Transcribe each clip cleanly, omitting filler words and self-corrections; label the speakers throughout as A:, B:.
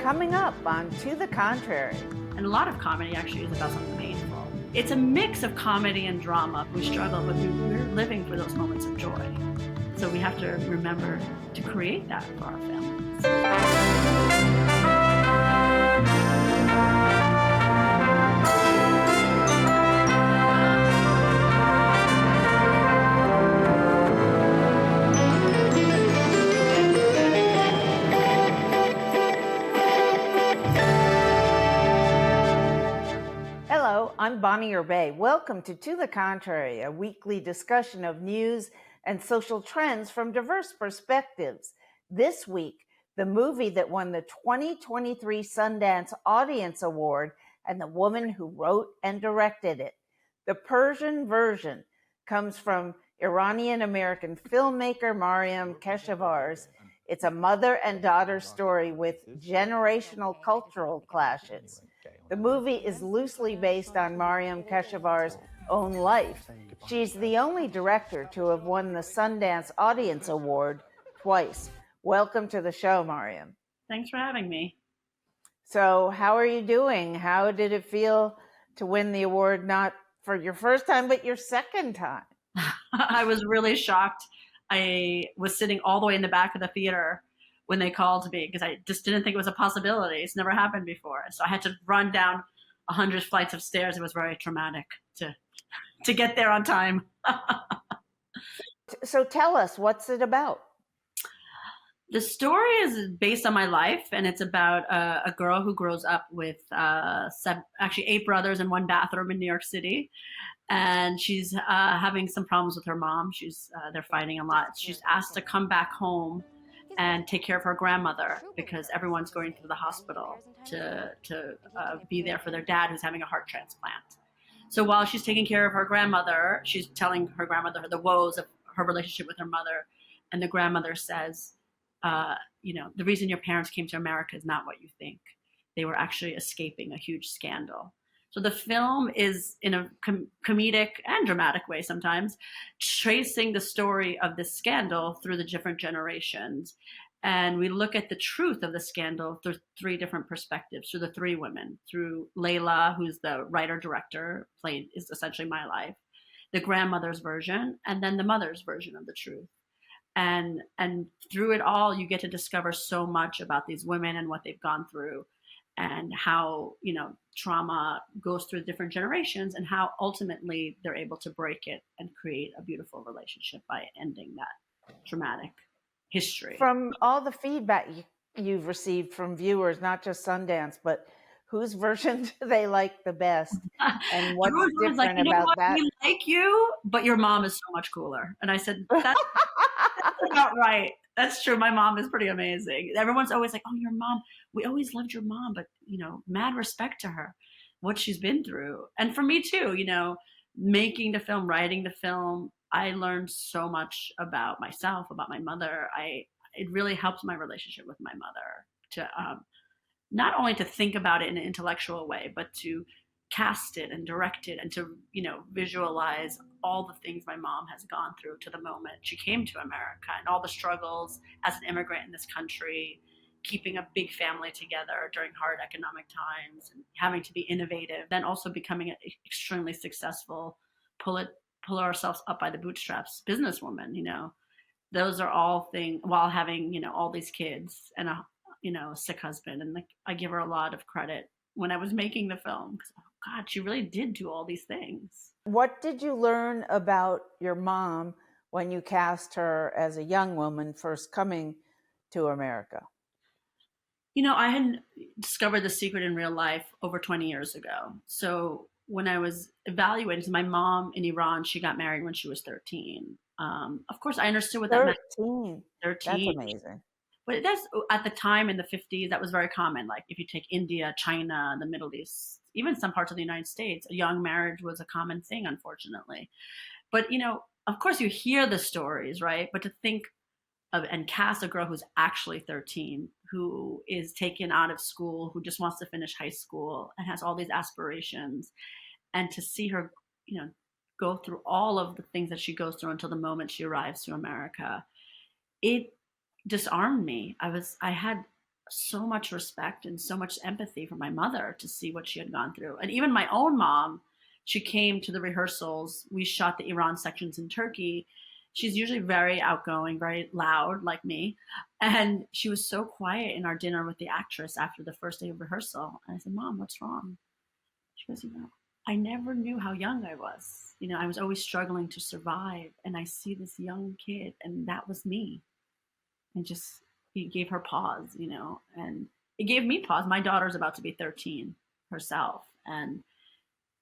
A: Coming up on To the Contrary.
B: And a lot of comedy actually is about something painful. It's a mix of comedy and drama. We struggle, but we're living for those moments of joy. So we have to remember to create that for our families.
A: Hello, I'm Bonnie Erbé. Welcome to the Contrary, a weekly discussion of news and social trends from diverse perspectives. This week, the movie that won the 2023 Sundance Audience Award and the woman who wrote and directed it. The Persian version comes from Iranian-American filmmaker Maryam Keshavarz. It's a mother and daughter story with generational cultural clashes. The movie is loosely based on Maryam Keshavar's own life. She's the only director to have won the Sundance Audience Award twice. Welcome to the show, Maryam.
B: Thanks for having me.
A: So how are you doing? How did it feel to win the award, not for your first time, but your second time?
B: I was really shocked. I was sitting all the way in the back of the theater when they called me because I just didn't think it was a possibility. It's never happened before. So I had to run down 100 flights of stairs. It was very traumatic to get there on time.
A: So tell us, what's it about?
B: The story is based on my life, and it's about a girl who grows up with actually 8 brothers in one bathroom in New York City. And she's having some problems with her mom. They're fighting a lot. She's asked to come back home and take care of her grandmother because everyone's going to the hospital to be there for their dad who's having a heart transplant. So while she's taking care of her grandmother, she's telling her grandmother the woes of her relationship with her mother. And the grandmother says, the reason your parents came to America is not what you think. They were actually escaping a huge scandal. So the film is, in a comedic and dramatic way sometimes, tracing the story of this scandal through the different generations. And we look at the truth of the scandal through 3 different perspectives, through the 3 women, through Layla, who's the writer-director, is essentially my life, the grandmother's version, and then the mother's version of the truth. And through it all, you get to discover so much about these women and what they've gone through, and how, trauma goes through different generations and how ultimately they're able to break it and create a beautiful relationship by ending that traumatic history.
A: From all the feedback you've received from viewers, not just Sundance, but whose version do they like the best? And what's different about that?
B: We like you, but your mom is so much cooler. And I said, that's about right. That's true. My mom is pretty amazing. Everyone's always like, oh, your mom, we always loved your mom, but, mad respect to her, what she's been through. And for me too, making the film, writing the film, I learned so much about myself, about my mother. It really helped my relationship with my mother to not only to think about it in an intellectual way, but to cast it and direct it and to, visualize all the things my mom has gone through to the moment she came to America and all the struggles as an immigrant in this country, keeping a big family together during hard economic times and having to be innovative, then also becoming an extremely successful, pull ourselves up by the bootstraps businesswoman, those are all things while having, all these kids and a sick husband. And I give her a lot of credit when I was making the film. God, she really did do all these things.
A: What did you learn about your mom when you cast her as a young woman first coming to America?
B: I had discovered The Secret in real life over 20 years ago. So when I was evaluating, my mom in Iran, she got married when she was 13. Of course, I understood what that meant.
A: 13. That's amazing.
B: But that's at the time in the 50s, that was very common. Like if you take India, China, the Middle East, even some parts of the United States, a young marriage was a common thing, unfortunately. But, of course you hear the stories, right? But to think of and cast a girl who's actually 13, who is taken out of school, who just wants to finish high school and has all these aspirations, and to see her, go through all of the things that she goes through until the moment she arrives to America, it disarmed me. I had so much respect and so much empathy for my mother to see what she had gone through. And even my own mom, she came to the rehearsals. We shot the Iran sections in Turkey. She's usually very outgoing, very loud, like me. And she was so quiet in our dinner with the actress after the first day of rehearsal. And I said, Mom, what's wrong? She goes, I never knew how young I was. I was always struggling to survive. And I see this young kid, and that was me. And just, it gave her pause, and it gave me pause. My daughter's about to be 13 herself. And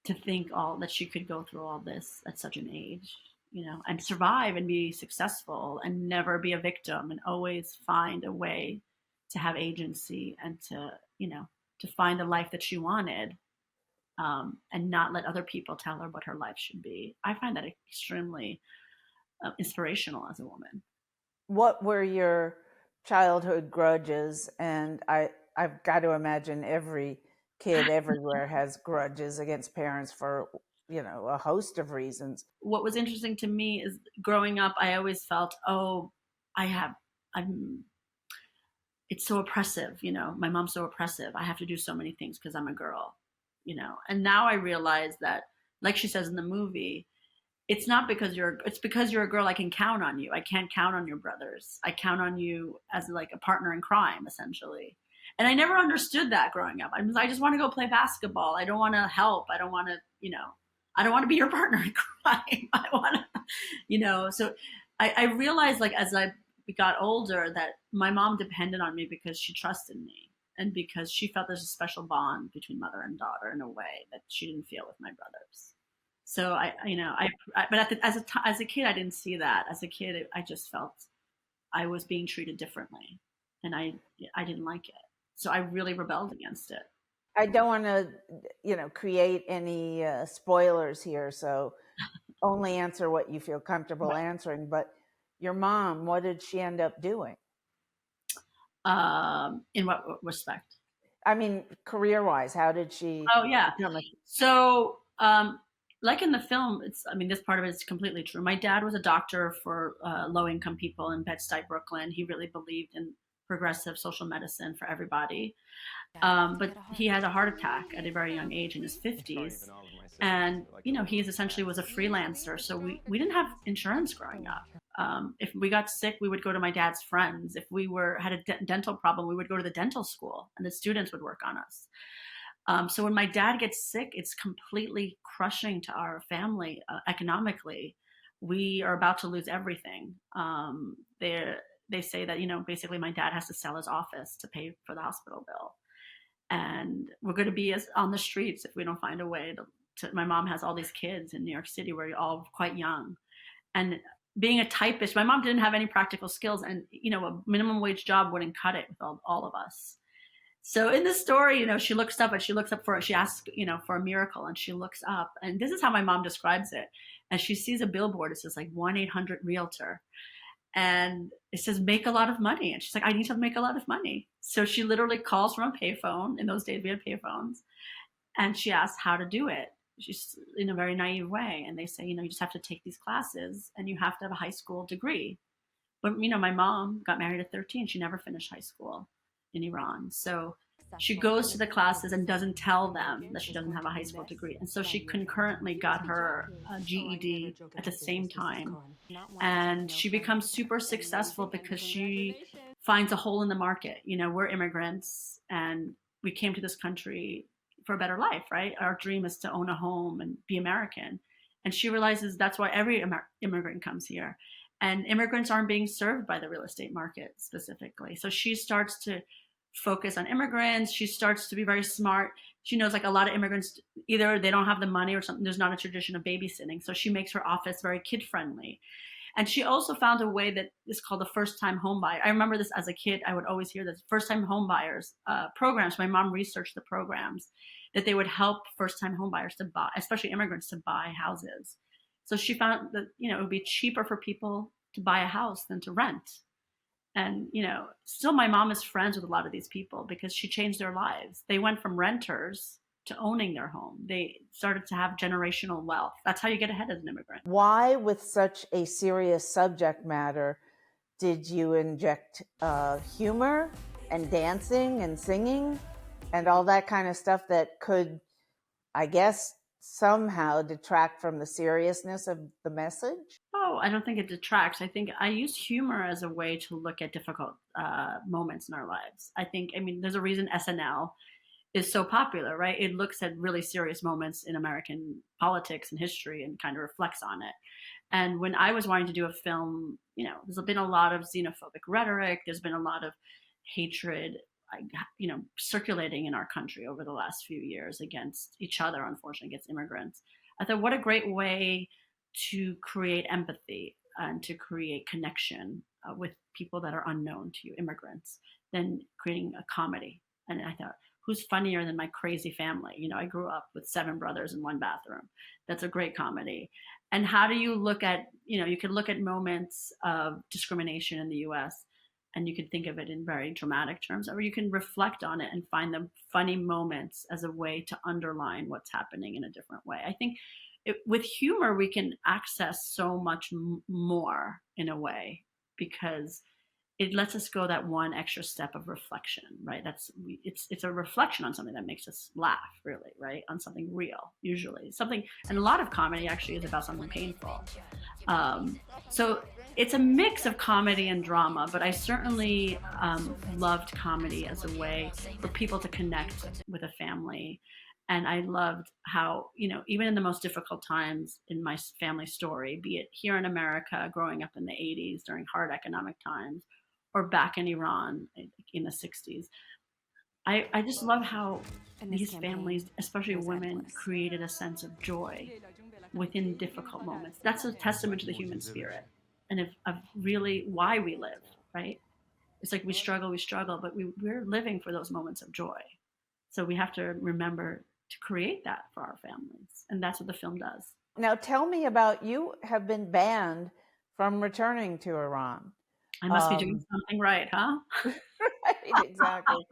B: to think all that she could go through all this at such an age, and survive and be successful and never be a victim and always find a way to have agency and to find the life that she wanted, and not let other people tell her what her life should be. I find that extremely inspirational as a woman.
A: What were your childhood grudges? And I've got to imagine every kid everywhere has grudges against parents for, a host of reasons.
B: What was interesting to me is growing up, I always felt, it's so oppressive, my mom's so oppressive. I have to do so many things because I'm a girl, and now I realize that, like she says in the movie, it's because you're a girl. I can count on you. I can't count on your brothers. I count on you as like a partner in crime, essentially. And I never understood that growing up. I just want to go play basketball. I don't want to help. I don't want to, I don't want to be your partner in crime. I want to, so I realized, like, as I got older, that my mom depended on me because she trusted me and because she felt there's a special bond between mother and daughter in a way that she didn't feel with my brothers. So but as a kid, I didn't see that. As a kid, I just felt I was being treated differently, and I didn't like it. So I really rebelled against it.
A: I don't want to, create any spoilers here. So only answer what you feel comfortable answering. But your mom, what did she end up doing?
B: In what respect?
A: I mean, career-wise, how did she?
B: Oh yeah. So, like in the film, this part of it is completely true. My dad was a doctor for low-income people in Bed-Stuy, Brooklyn. He really believed in progressive social medicine for everybody. But he had a heart attack at a very young age in his 50s. And, he essentially was a freelancer. So we didn't have insurance growing up. If we got sick, we would go to my dad's friends. If we had a dental problem, we would go to the dental school and the students would work on us. So when my dad gets sick, it's completely crushing to our family economically. We are about to lose everything. They say that, basically my dad has to sell his office to pay for the hospital bill. And we're going to be on the streets if we don't find a way to. My mom has all these kids in New York City where you're all quite young. And being a typist, my mom didn't have any practical skills, and, a minimum wage job wouldn't cut it with all of us. So in the story, she looks up she asks, for a miracle, and she looks up, and this is how my mom describes it. And she sees a billboard. It says like 1-800-REALTOR. And it says, make a lot of money. And she's like, I need to make a lot of money. So she literally calls from a payphone. In those days, we had payphones. And she asks how to do it. She's in a very naive way. And they say, you just have to take these classes and you have to have a high school degree. But, my mom got married at 13. She never finished high school in Iran. So she goes to the classes and doesn't tell them that she doesn't have a high school degree. And so she concurrently got her GED at the same time. And she becomes super successful because she finds a hole in the market. We're immigrants and we came to this country for a better life, right? Our dream is to own a home and be American. And she realizes that's why every immigrant comes here. And immigrants aren't being served by the real estate market specifically. So she starts to focus on immigrants. She starts to be very smart. She knows, like, a lot of immigrants, either they don't have the money or something. There's not a tradition of babysitting. So she makes her office very kid friendly. And she also found a way that is called the first time home buyer. I remember this as a kid. I would always hear this first time home buyers programs. My mom researched the programs that they would help first time home buyers to buy, especially immigrants, to buy houses. So she found that, it would be cheaper for people to buy a house than to rent. And, still my mom is friends with a lot of these people because she changed their lives. They went from renters to owning their home. They started to have generational wealth. That's how you get ahead as an immigrant.
A: Why, with such a serious subject matter, did you inject humor and dancing and singing and all that kind of stuff that could, I guess, somehow detract from the seriousness of the message?
B: Oh, I don't think it detracts. I think I use humor as a way to look at difficult moments in our lives. I mean, there's a reason SNL is so popular, right? It looks at really serious moments in American politics and history and kind of reflects on it. And when I was wanting to do a film, there's been a lot of xenophobic rhetoric. There's been a lot of hatred, circulating in our country over the last few years against each other, unfortunately, against immigrants. I thought, what a great way to create empathy and to create connection with people that are unknown to you, immigrants, than creating a comedy. And I thought, who's funnier than my crazy family? I grew up with 7 brothers in one bathroom. That's a great comedy. And how do you look at, you can look at moments of discrimination in the US and you can think of it in very dramatic terms, or you can reflect on it and find the funny moments as a way to underline what's happening in a different way. I think with humor, we can access so much more in a way because it lets us go that one extra step of reflection, right? It's a reflection on something that makes us laugh, really, right? On something real, usually something, and a lot of comedy actually is about something painful. So it's a mix of comedy and drama, but I certainly loved comedy as a way for people to connect with a family. And I loved how, even in the most difficult times in my family story, be it here in America, growing up in the 80s during hard economic times, or back in Iran in the 60s. I just love how these families, especially women, created a sense of joy within difficult moments. That's a testament to the human spirit and of really why we live, right? It's like we struggle, but we're living for those moments of joy. So we have to remember to create that for our families. And that's what the film does.
A: Now, tell me about, you have been banned from returning to Iran.
B: I must be doing something right, huh?
A: Right, exactly.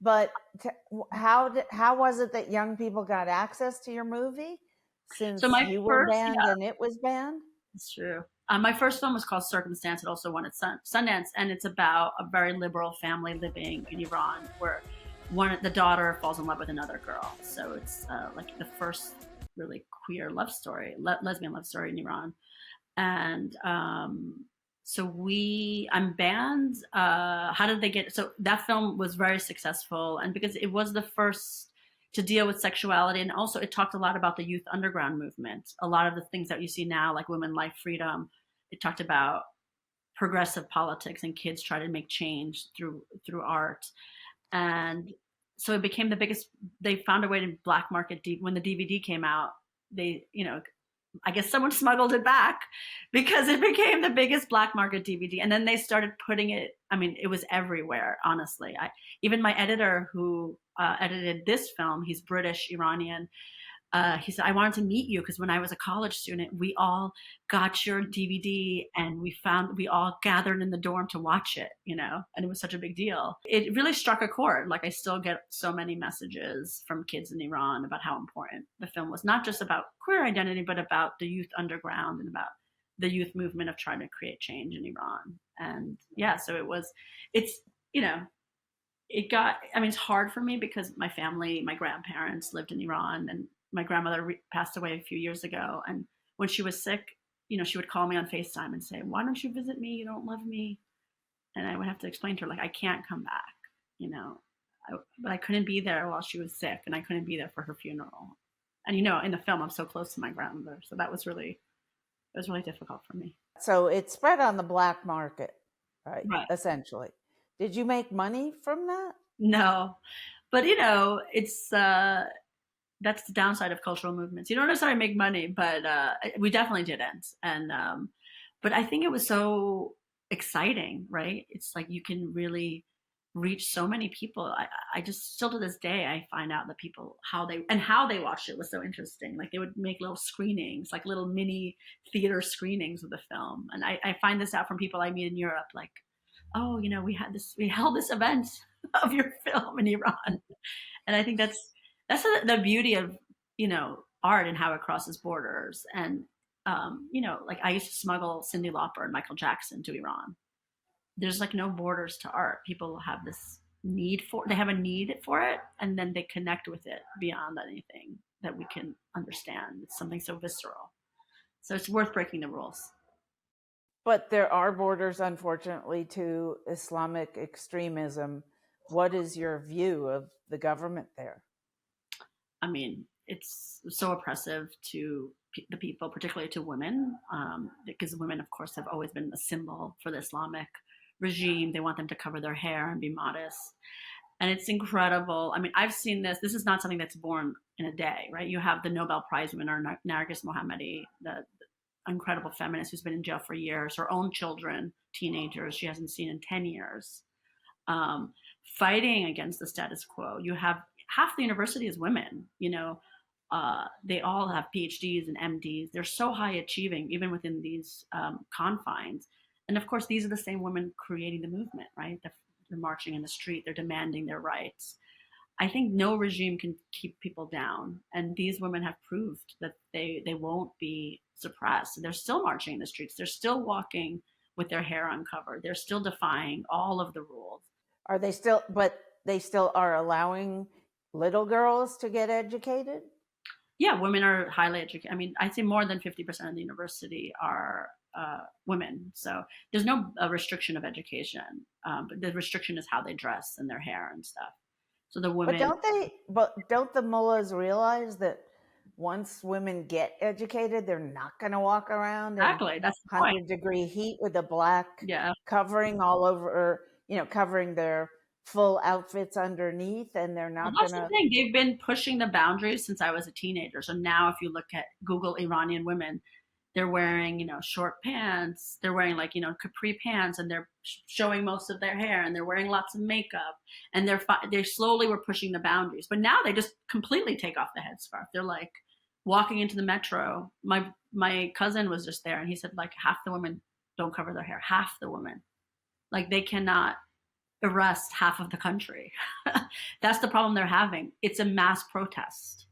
A: But how was it that young people got access to your movie since you were banned and it was banned?
B: It's true. My first film was called Circumstance. It also won at Sundance, and it's about a very liberal family living in Iran where the daughter falls in love with another girl. So it's like the first really queer love story, lesbian love story in Iran. And so I'm banned. How did they get? So that film was very successful, and because it was the first to deal with sexuality, and also it talked a lot about the youth underground movement. A lot of the things that you see now, like women, life, freedom, it talked about progressive politics and kids try to make change through art. And so it became the biggest. They found a way to black market when the DVD came out. They, I guess someone smuggled it back because it became the biggest black market DVD. And then they started putting it, I mean, it was everywhere, honestly. Even my editor who edited this film, he's British, Iranian, he said, I wanted to meet you because when I was a college student, we all got your DVD and we all gathered in the dorm to watch it, and it was such a big deal. It really struck a chord. Like I still get so many messages from kids in Iran about how important the film was, not just about queer identity, but about the youth underground and about the youth movement of trying to create change in Iran. And yeah, so it's hard for me because my family, my grandparents lived in Iran, and my grandmother passed away a few years ago. And when she was sick, she would call me on FaceTime and say, why don't you visit me? You don't love me. And I would have to explain to her, like, I can't come back, but I couldn't be there while she was sick, and I couldn't be there for her funeral. And, in the film, I'm so close to my grandmother. So it was really difficult for me.
A: So it spread on the black market, right? Essentially. Did you make money from that?
B: No, but it's, that's the downside of cultural movements. You don't necessarily make money, but we definitely didn't. And but I think it was so exciting, right? It's like you can really reach so many people. I just still to this day I find out that people how they watched it was so interesting. Like they would make little screenings, like little mini theater screenings of the film. And I find this out from people I meet in Europe, like, oh, we held this event of your film in Iran. And I think that's the beauty of, art and how it crosses borders. And, like I used to smuggle Cyndi Lauper and Michael Jackson to Iran there's like no borders to art. People have this they have a need for it, and then they connect with it beyond anything that we can understand. It's something so visceral. So it's worth breaking the rules.
A: But there are borders, unfortunately, to Islamic extremism. What is your view of the government there?
B: I mean, it's so oppressive to the people, particularly to women, because women, of course, have always been a symbol for the Islamic regime. They want them to cover their hair and be modest. And it's incredible. I mean, I've seen this. This is not something that's born in a day, right? You have the Nobel Prize winner, Nargis Mohammadi, the incredible feminist who's been in jail for years, her own children, teenagers she hasn't seen in 10 years, fighting against the status quo. You have half the university is women, they all have PhDs and MDs. They're so high achieving, even within these confines. And of course, these are the same women creating the movement, right? They're marching in the street, they're demanding their rights. I think no regime can keep people down. And these women have proved that they won't be suppressed. They're still marching in the streets. They're still walking with their hair uncovered. They're still defying all of the rules.
A: Are they still, but they still are allowing little girls to get educated?
B: Yeah, women are highly educated. I mean, I'd say more than 50% of the university are women. So there's no restriction of education. But the restriction is how they dress and their hair and stuff. So the women.
A: But don't the mullahs realize that once women get educated, they're not going to walk around
B: exactly.
A: in
B: That's
A: 100-degree heat with a black covering all over, covering their full outfits underneath, and they're not
B: going to. That's the thing. They've been pushing the boundaries since I was a teenager. So now, if you look at Google Iranian women, they're wearing, short pants. They're wearing capri pants, and they're showing most of their hair, and they're wearing lots of makeup, and they slowly were pushing the boundaries. But now they just completely take off the headscarf. They're like walking into the metro. My cousin was just there, and he said like half the women don't cover their hair. Half the women, like they cannot arrest half of the country. That's the problem they're having. It's a mass protest.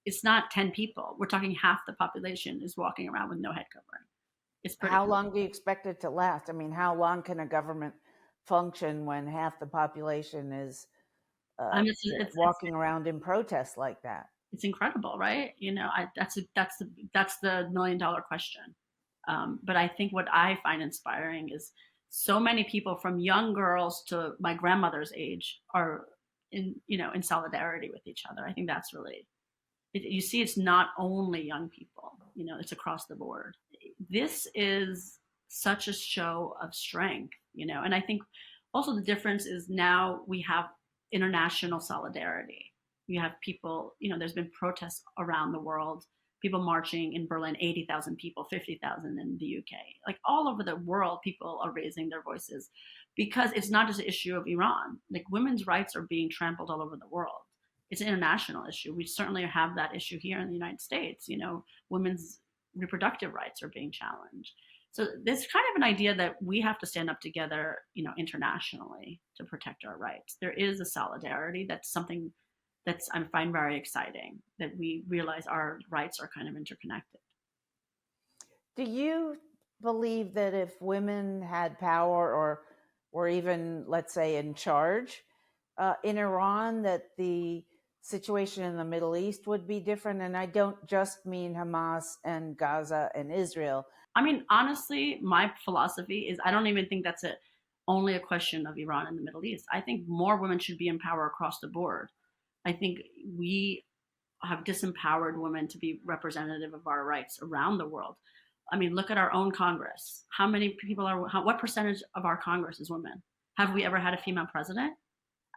B: It's not 10 people. We're talking half the population is walking around with no head covering. It's pretty.
A: How long do you expect it to last? I mean, how long can a government function when half the population is walking around in protest like that?
B: It's incredible, right? That's the $1 million question. But I think what I find inspiring is so many people, from young girls to my grandmother's age, are in solidarity with each other. I think that's really. You see, it's not only young people, it's across the board. This is such a show of strength, and I think also the difference is now we have international solidarity. You have people, there's been protests around the world, people marching in Berlin, 80,000 people, 50,000 in the UK. Like all over the world, people are raising their voices because it's not just an issue of Iran. Like women's rights are being trampled all over the world. It's an international issue. We certainly have that issue here in the United States. Women's reproductive rights are being challenged. So there's kind of an idea that we have to stand up together, internationally to protect our rights. There is a solidarity. That's something that's I find very exciting, that we realize our rights are kind of interconnected.
A: Do you believe that if women had power or were even, let's say, in charge in Iran, that the situation in the Middle East would be different? And I don't just mean Hamas and Gaza and Israel.
B: I mean, honestly, my philosophy is I don't even think that's only a question of Iran and the Middle East. I think more women should be in power across the board. I think we have disempowered women to be representative of our rights around the world. I mean, look at our own Congress. How many people what percentage of our Congress is women? Have we ever had a female president?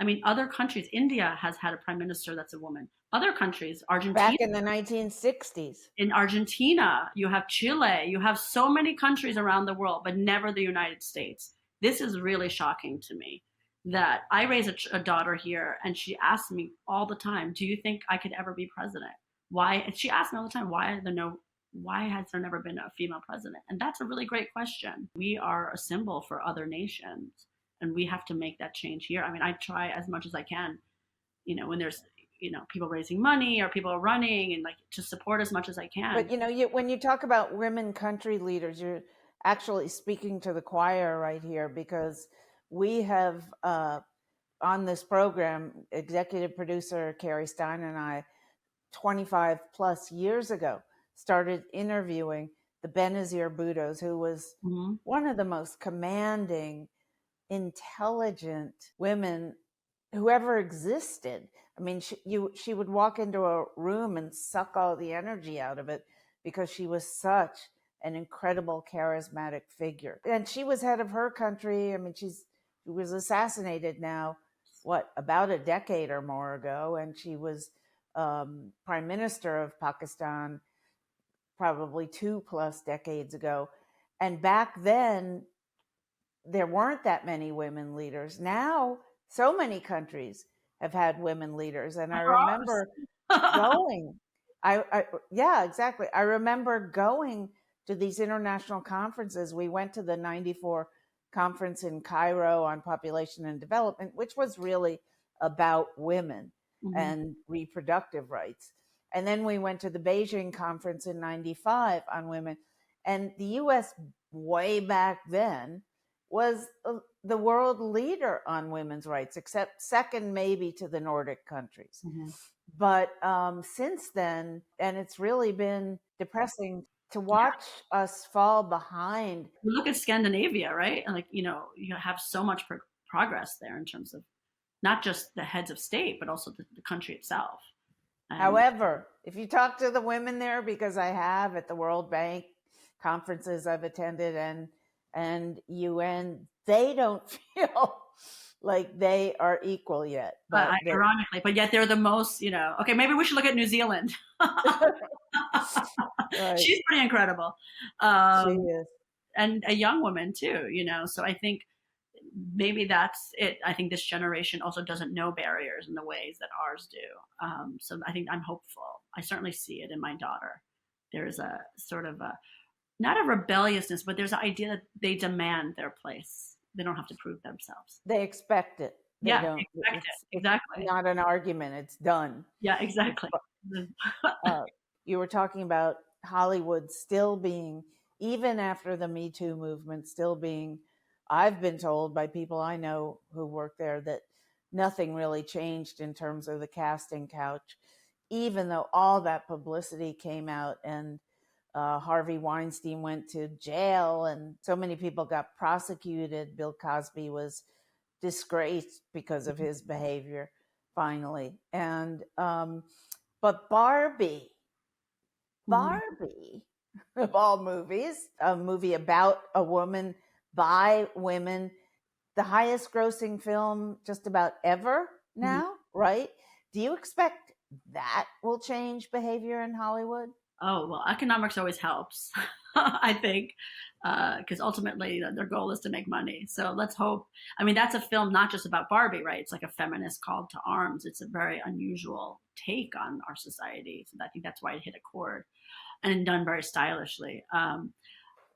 B: I mean, other countries, India has had a prime minister that's a woman. Other countries, Argentina.
A: Back in the 1960s.
B: In Argentina, you have Chile. You have so many countries around the world, but never the United States. This is really shocking to me, that I raise a daughter here, and she asks me all the time, do you think I could ever be president? Why? And she asks me all the time, why has there never been a female president? And that's a really great question. We are a symbol for other nations, and we have to make that change here. I mean, I try as much as I can, when there's, people raising money or people running, and like to support as much as I can.
A: But, when you talk about women country leaders, you're actually speaking to the choir right here, because we have on this program, executive producer Carrie Stein and I, 25 plus years ago, started interviewing the Benazir Bhuttos, who was
B: Mm-hmm.
A: one of the most commanding, intelligent women who ever existed. I mean, she would walk into a room and suck all the energy out of it because she was such an incredible, charismatic figure. And she was head of her country. I mean, she was assassinated now, what, about a decade or more ago, and she was prime minister of Pakistan probably 2+ decades ago. And back then, there weren't that many women leaders. Now, so many countries have had women leaders. And I remember going, yeah, exactly. I remember going to these international conferences. We went to the 94 conference in Cairo on population and development, which was really about women
B: Mm-hmm.
A: and reproductive rights. And then we went to the Beijing conference in 95 on women. And the US way back then was the world leader on women's rights, except second maybe to the Nordic countries.
B: Mm-hmm.
A: But since then, and it's really been depressing to watch us fall behind.
B: You look at Scandinavia, right? And like, you have so much progress there in terms of not just the heads of state, but also the country itself.
A: However, if you talk to the women there, because I have at the World Bank conferences I've attended and UN, they don't feel like they are equal yet.
B: But ironically, but yet they're the most, okay, maybe we should look at New Zealand. Right. She's pretty incredible.
A: She is.
B: And a young woman too, so I think maybe that's it. I think this generation also doesn't know barriers in the ways that ours do. So I think I'm hopeful. I certainly see it in my daughter. There's a sort of not a rebelliousness, but there's an idea that they demand their place. They don't have to prove themselves.
A: They expect it. They
B: don't. Expect it. Exactly.
A: It's not an argument. It's done.
B: Yeah, exactly.
A: You were talking about Hollywood still being, even after the Me Too movement, still being, I've been told by people I know who work there that nothing really changed in terms of the casting couch, even though all that publicity came out and Harvey Weinstein went to jail and so many people got prosecuted. Bill Cosby was disgraced because of his behavior finally. And but Barbie of all movies, a movie about a woman by women, the highest grossing film just about ever now, right? Do you expect that will change behavior in Hollywood?
B: Oh, well, economics always helps, I think, because ultimately their goal is to make money. So let's hope. I mean, that's a film not just about Barbie, right? It's like a feminist call to arms. It's a very unusual take on our society. So I think that's why it hit a chord and done very stylishly.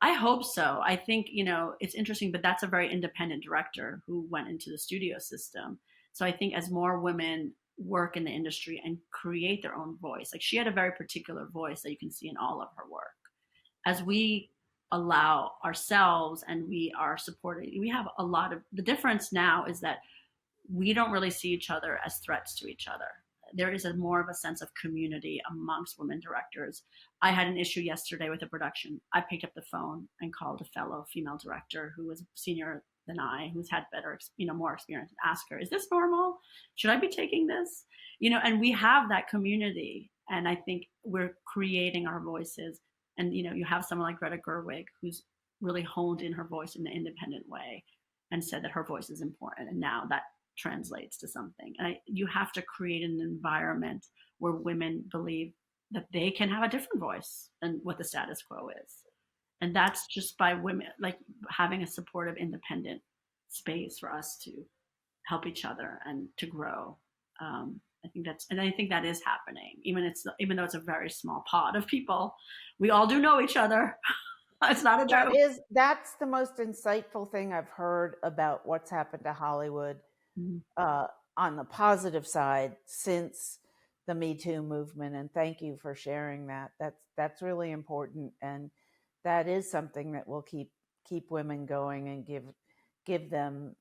B: I hope so. I think, it's interesting, but that's a very independent director who went into the studio system. So I think as more women work in the industry and create their own voice, like she had a very particular voice that you can see in all of her work. As we allow ourselves and we are supported, we have a lot of, the difference now is that we don't really see each other as threats to each other. There is more of a sense of community amongst women directors. I had an issue yesterday with a production. I picked up the phone and called a fellow female director who was senior than I, who's had better, more experience, and ask her, is this normal? Should I be taking this? And we have that community. And I think we're creating our voices. And, you have someone like Greta Gerwig, who's really honed in her voice in an independent way and said that her voice is important. And now that translates to something. And you have to create an environment where women believe that they can have a different voice than what the status quo is. And that's just by women, like having a supportive, independent space for us to help each other and to grow. I think that is happening. Even though it's a very small pod of people, we all do know each other. It's not a joke.
A: That's the most insightful thing I've heard about what's happened to Hollywood on the positive side since the Me Too movement. And thank you for sharing that. That's really important. And that is something that will keep women going and give them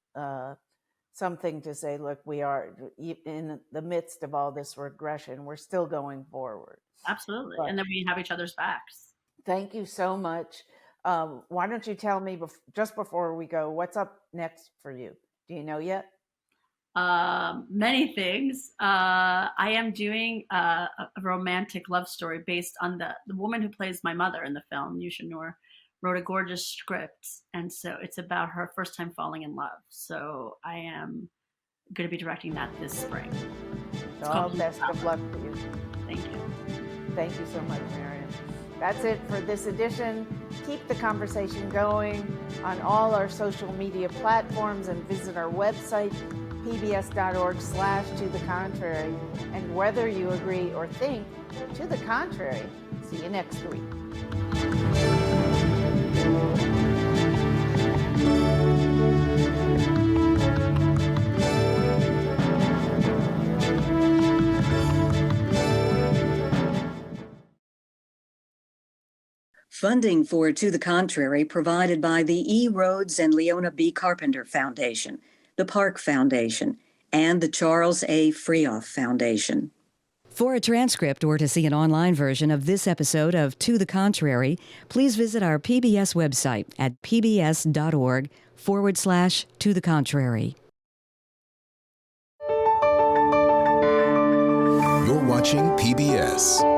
A: something to say, look, we are in the midst of all this regression, we're still going forward.
B: Absolutely.
A: But
B: and then we have each other's backs.
A: thank you so much. Why don't you tell me just before we go, what's up next for you? Do you know yet?
B: Many things. I am doing a romantic love story based on the woman who plays my mother in the film, Yusha Noor, wrote a gorgeous script. And so it's about her first time falling in love. So I am going to be directing that this spring.
A: All best of luck to you.
B: Thank you.
A: Thank you so much, Maryam. That's it for this edition. Keep the conversation going on all our social media platforms and visit our website, pbs.org/to the contrary. And whether you agree or think to the contrary, see you next week.
C: Funding for To the Contrary provided by the E. Rhodes and Leona B. Carpenter Foundation, the Park Foundation, and the Charles A. Freoff Foundation.
D: For a transcript or to see an online version of this episode of To the Contrary, please visit our PBS website at pbs.org/To the Contrary.
E: You're watching PBS.